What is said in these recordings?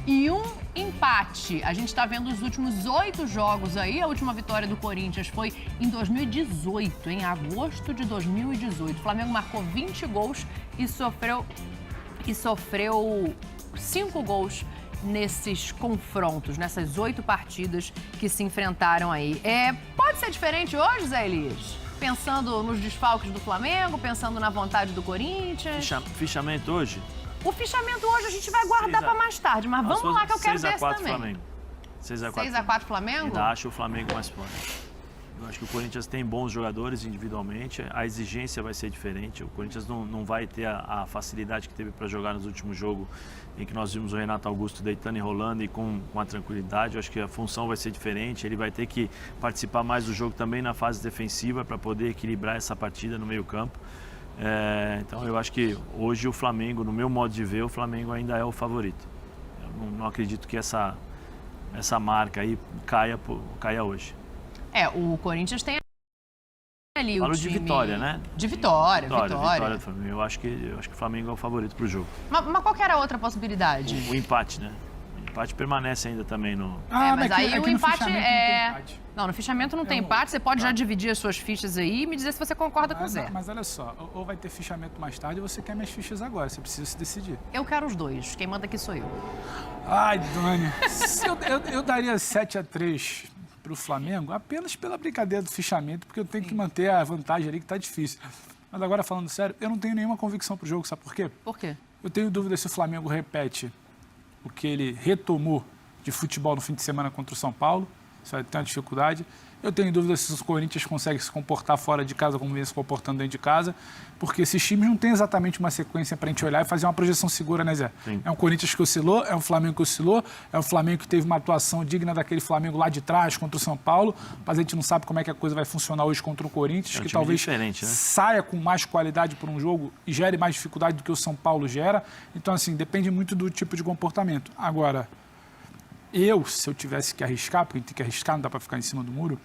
e um empate. A gente está vendo os últimos 8 jogos aí. A última vitória do Corinthians foi em 2018, em agosto de 2018. O Flamengo marcou 20 gols e sofreu 5 gols nesses confrontos, nessas 8 partidas que se enfrentaram aí. Pode ser diferente hoje, Zé Elias? Pensando nos desfalques do Flamengo, pensando na vontade do Corinthians. Fichamento hoje? O fichamento hoje a gente vai guardar para mais tarde, mas vamos lá que eu quero ver esse também. Flamengo. 6x4 Flamengo? Ainda acho o Flamengo mais forte. Eu acho que o Corinthians tem bons jogadores individualmente, a exigência vai ser diferente. O Corinthians não vai ter a facilidade que teve para jogar nos últimos jogos, em que nós vimos o Renato Augusto deitando e rolando e com a tranquilidade. Eu acho que a função vai ser diferente, ele vai ter que participar mais do jogo também na fase defensiva para poder equilibrar essa partida no meio-campo. Então eu acho que hoje o Flamengo, no meu modo de ver, o Flamengo ainda é o favorito. Eu não acredito que essa marca aí caia hoje. O Corinthians tem ali Falo o time... de vitória, né? De vitória. Vitória do Flamengo. Eu acho que o Flamengo é o favorito para o jogo. Mas qual que era a outra possibilidade? O empate, né? O empate permanece ainda também no... mas aí o empate Não, no fichamento não tem empate. Você pode já dividir as suas fichas aí e me dizer se você concorda com o Zé. Mas olha só, ou vai ter fichamento mais tarde ou você quer minhas fichas agora. Você precisa se decidir. Eu quero os dois. Quem manda aqui sou eu. Ai, Dani. eu daria 7x3 para o Flamengo apenas pela brincadeira do fichamento, porque eu tenho que manter a vantagem ali que tá difícil. Mas agora, falando sério, eu não tenho nenhuma convicção pro jogo, sabe por quê? Por quê? Eu tenho dúvida se o Flamengo repete o que ele retomou de futebol no fim de semana contra o São Paulo. Isso vai ter uma dificuldade. Eu tenho dúvida se os Corinthians conseguem se comportar fora de casa como vem se comportando dentro de casa, porque esses times não têm exatamente uma sequência para a gente olhar e fazer uma projeção segura, né, Zé? Sim. É um Corinthians que oscilou, é um Flamengo que oscilou, é um Flamengo que teve uma atuação digna daquele Flamengo lá de trás contra o São Paulo, mas a gente não sabe como é que a coisa vai funcionar hoje contra o Corinthians, que talvez saia com mais qualidade por um jogo e gere mais dificuldade do que o São Paulo gera. Então, assim, depende muito do tipo de comportamento. Agora, se eu tivesse que arriscar, porque a gente tem que arriscar, não dá para ficar em cima do muro,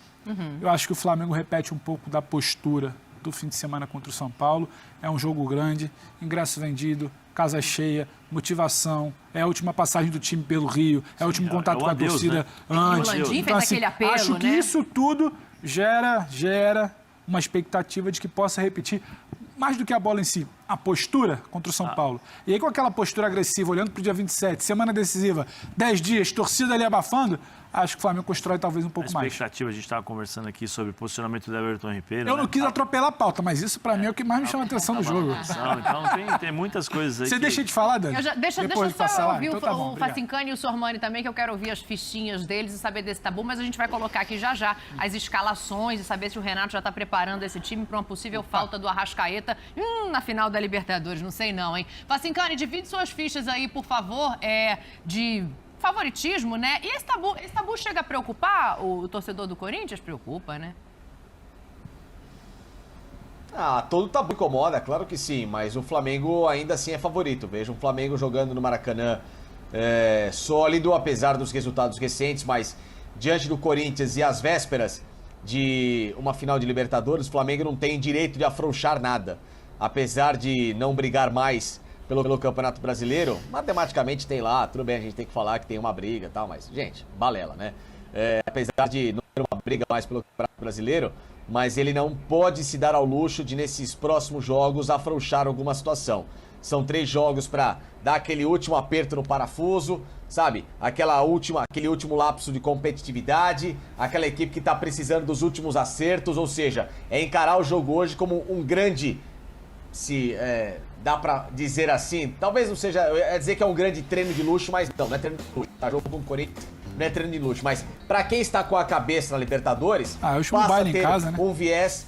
eu acho que o Flamengo repete um pouco da postura do fim de semana contra o São Paulo. É um jogo grande, ingresso vendido, casa cheia, motivação, é a última passagem do time pelo Rio, é o último contato com a torcida, né? Antes. O Landim fez aquele apelo, acho que isso tudo gera uma expectativa de que possa repetir, mais do que a bola em si, a postura contra o São Paulo. E aí com aquela postura agressiva, olhando para o dia 27, semana decisiva, 10 dias, torcida ali abafando, acho que o Flamengo constrói talvez um pouco mais. A expectativa, a gente estava conversando aqui sobre o posicionamento do Everton Ribeiro. Eu não quis atropelar a pauta, mas isso para mim é o que mais me chama a atenção no jogo. Então tem muitas coisas aí. Você deixa de falar, Dani? Deixa eu só ouvir então, o Facincani e o Sormani também, que eu quero ouvir as fichinhas deles e saber desse tabu, mas a gente vai colocar aqui já as escalações e saber se o Renato já está preparando esse time para uma possível falta do Arrascaeta na final da Libertadores, não sei não, hein? Facincani, divide suas fichas aí, por favor, de favoritismo, né? E esse tabu chega a preocupar o torcedor do Corinthians? Preocupa, né? Todo tabu incomoda, claro que sim, mas o Flamengo ainda assim é favorito. Veja um Flamengo jogando no Maracanã sólido, apesar dos resultados recentes, mas diante do Corinthians e às vésperas de uma final de Libertadores, o Flamengo não tem direito de afrouxar nada. Apesar de não brigar mais pelo Campeonato Brasileiro, matematicamente tem lá, tudo bem, a gente tem que falar que tem uma briga e tal, mas, gente, balela, né? Apesar de não ter uma briga mais pelo Campeonato Brasileiro, mas ele não pode se dar ao luxo de, nesses próximos jogos, afrouxar alguma situação. São 3 jogos para dar aquele último aperto no parafuso, sabe? Aquele último lapso de competitividade, aquela equipe que está precisando dos últimos acertos, ou seja, encarar o jogo hoje como um grande... Se dá pra dizer assim, talvez não seja, dizer que é um grande treino de luxo, mas não é treino de luxo, tá? Jogo com o Corinthians não é treino de luxo, mas pra quem está com a cabeça na Libertadores, passa a ter um viés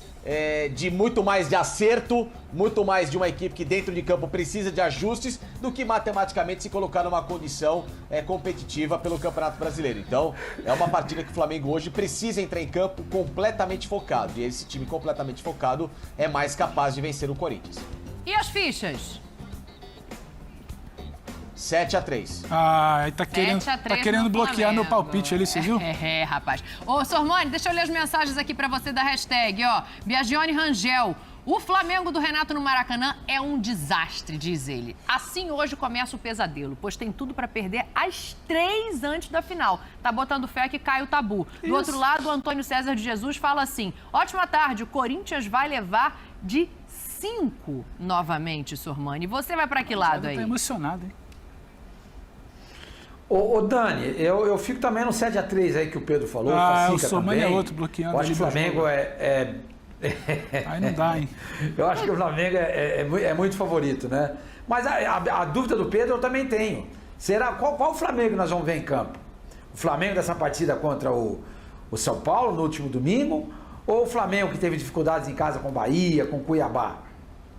de muito mais de acerto, muito mais de uma equipe que dentro de campo precisa de ajustes, do que matematicamente se colocar numa condição competitiva pelo Campeonato Brasileiro. Então, é uma partida que o Flamengo hoje precisa entrar em campo completamente focado. E esse time completamente focado é mais capaz de vencer o Corinthians. E as fichas? 7x3. Tá querendo bloquear meu palpite ali, você viu? Rapaz. Ô, Sormani, deixa eu ler as mensagens aqui pra você da hashtag, ó. Biagione Rangel. O Flamengo do Renato no Maracanã é um desastre, diz ele. Assim hoje começa o pesadelo, pois tem tudo para perder às 3 antes da final. Tá botando fé que cai o tabu. Do outro lado, o Antônio César de Jesus fala assim: ótima tarde, o Corinthians vai levar de 5 novamente, Sormani. Você vai para que lado aí? Tá emocionado, hein? Ô Dani, eu fico também no 7-3 aí que o Pedro falou. O Sormani é outro bloqueando. Eu acho que o Flamengo Aí não dá, hein? Eu acho que o Flamengo é muito favorito, né? Mas a dúvida do Pedro eu também tenho. Será qual Flamengo nós vamos ver em campo? O Flamengo dessa partida contra o São Paulo no último domingo? Ou o Flamengo que teve dificuldades em casa com o Bahia, com o Cuiabá?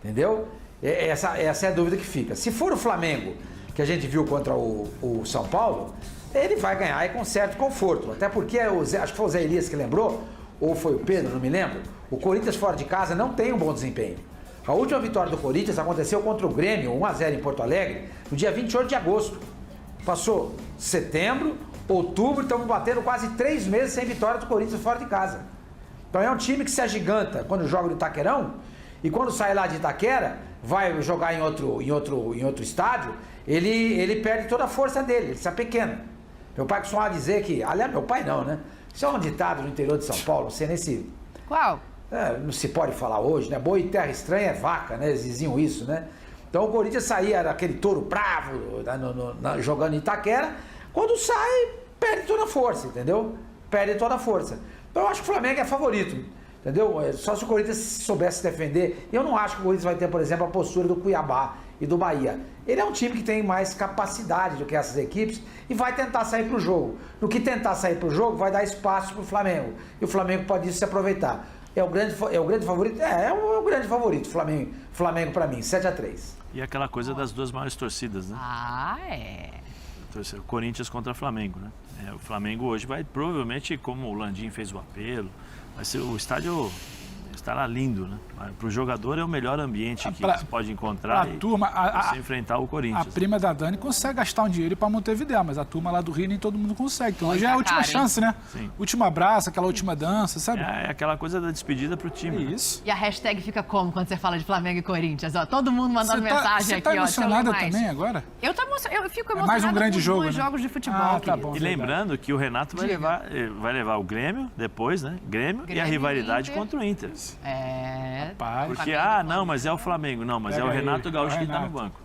Entendeu? Essa é a dúvida que fica. Se for o Flamengo que a gente viu contra o São Paulo, ele vai ganhar com certo conforto. Até porque, acho que foi o Zé Elias que lembrou, ou foi o Pedro, não me lembro, o Corinthians fora de casa não tem um bom desempenho. A última vitória do Corinthians aconteceu contra o Grêmio, 1-0 em Porto Alegre, no dia 28 de agosto. Passou setembro, outubro, estamos batendo quase 3 meses sem vitória do Corinthians fora de casa. Então é um time que se agiganta quando joga no Itaquerão, e quando sai lá de Itaquera, vai jogar em outro estádio, ele perde toda a força dele, ele se apequena. Meu pai costumava dizer que, aliás, meu pai não, né? Isso é um ditado no interior de São Paulo, não sei nem se... Qual? Não se pode falar hoje, né? Boi em terra estranha é vaca, né? Eles diziam isso, né? Então o Corinthians saía daquele touro bravo jogando em Itaquera, quando sai, perde toda a força, entendeu? Perde toda a força. Então eu acho que o Flamengo é favorito, entendeu? Só se o Corinthians soubesse se defender. Eu não acho que o Corinthians vai ter, por exemplo, a postura do Cuiabá e do Bahia. Ele é um time que tem mais capacidade do que essas equipes e vai tentar sair para o jogo. No que tentar sair para o jogo, vai dar espaço para o Flamengo. E o Flamengo pode disso se aproveitar. É o grande favorito? É o grande favorito, Flamengo para mim, 7-3. E aquela coisa das duas maiores torcidas, né? Ah, é. Corinthians contra Flamengo, né? O Flamengo hoje vai, provavelmente, como o Landim fez o apelo, vai ser, o estádio estará lindo, né? Para o jogador é o melhor ambiente que você pode encontrar e você enfrentar o Corinthians. A prima da Dani consegue gastar um dinheiro para Montevidéu, mas a turma lá do Rio nem todo mundo consegue. Então hoje é a última chance, né? Sim. Último abraço, aquela última dança, sabe? É aquela coisa da despedida pro time. Isso. E a hashtag fica como quando você fala de Flamengo e Corinthians? Ó, todo mundo mandando mensagem aqui, ó. Você tá emocionada ó, também agora? Eu fico emocionada mais um grande com jogo, dois né? jogos de futebol. Tá bom, e lembrando que o Renato vai levar o Grêmio depois, né? Grêmio e a rivalidade contra o Inter. Porque, não, mas é o Flamengo. Não, mas é o Renato Gaúcho que está no banco.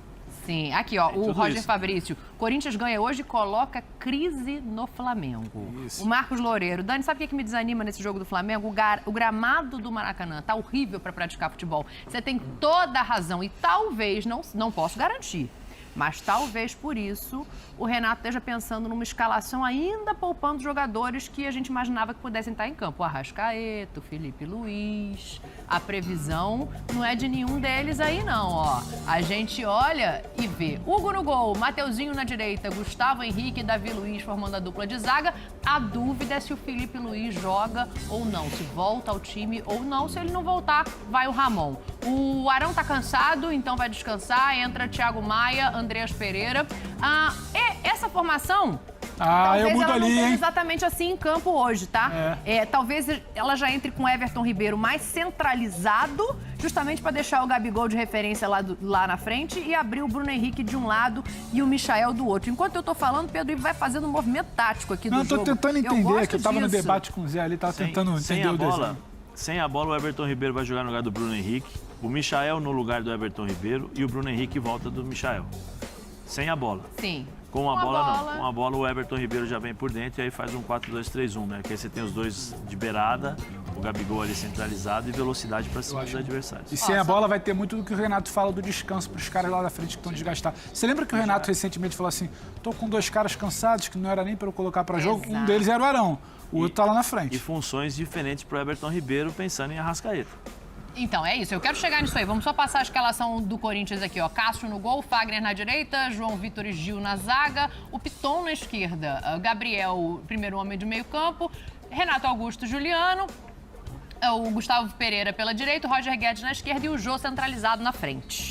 Sim, aqui, ó, o Roger Fabrício. Corinthians ganha hoje e coloca crise no Flamengo. Isso. O Marcos Loureiro. Dani, sabe o que me desanima nesse jogo do Flamengo? O gramado do Maracanã tá horrível para praticar futebol. Você tem toda a razão e talvez, não posso garantir, mas talvez por isso o Renato esteja pensando numa escalação ainda poupando jogadores que a gente imaginava que pudessem estar em campo. O Arrascaeta, o Felipe Luiz. A previsão não é de nenhum deles aí, não, ó. A gente olha e vê Hugo no gol, Mateuzinho na direita, Gustavo Henrique e Davi Luiz formando a dupla de zaga. A dúvida é se o Felipe Luiz joga ou não, se volta ao time ou não. Se ele não voltar, vai o Ramon. O Arão tá cansado, então vai descansar. Entra Thiago Maia, Andreas Pereira. Essa formação, talvez eu mudo ela não ali, esteja hein? exatamente assim em campo hoje, tá? Talvez ela já entre com o Everton Ribeiro mais centralizado, justamente para deixar o Gabigol de referência lá na frente e abrir o Bruno Henrique de um lado e o Michael do outro. Enquanto eu tô falando, Pedro Ivo vai fazendo um movimento tático aqui do jogo. Não, tô tentando entender, que eu tava no debate com o Zé ali, tava tentando entender o desenho. Sem a bola, o Everton Ribeiro vai jogar no lugar do Bruno Henrique, o Michael no lugar do Everton Ribeiro e o Bruno Henrique volta do Michael. Sem a bola. Sim. Com a bola, não. Com a bola, o Everton Ribeiro já vem por dentro e aí faz um 4-2-3-1, né? Que aí você tem os dois de beirada, o Gabigol ali centralizado e velocidade para cima dos adversários. E sem a bola vai ter muito do que o Renato fala do descanso para os caras lá da frente que estão desgastados. Você lembra que o Renato recentemente falou assim, tô com 2 caras cansados que não era nem para eu colocar para jogo? Um deles era o Arão, o outro tá lá na frente. E funções diferentes para o Everton Ribeiro pensando em Arrascaeta. Então, é isso. Eu quero chegar nisso aí. Vamos só passar a escalação do Corinthians aqui, ó. Cássio no gol, Fagner na direita, João Vitor e Gil na zaga, o Piton na esquerda, Gabriel, primeiro homem de meio campo, Renato Augusto, Juliano, o Gustavo Pereira pela direita, o Roger Guedes na esquerda e o Jô centralizado na frente.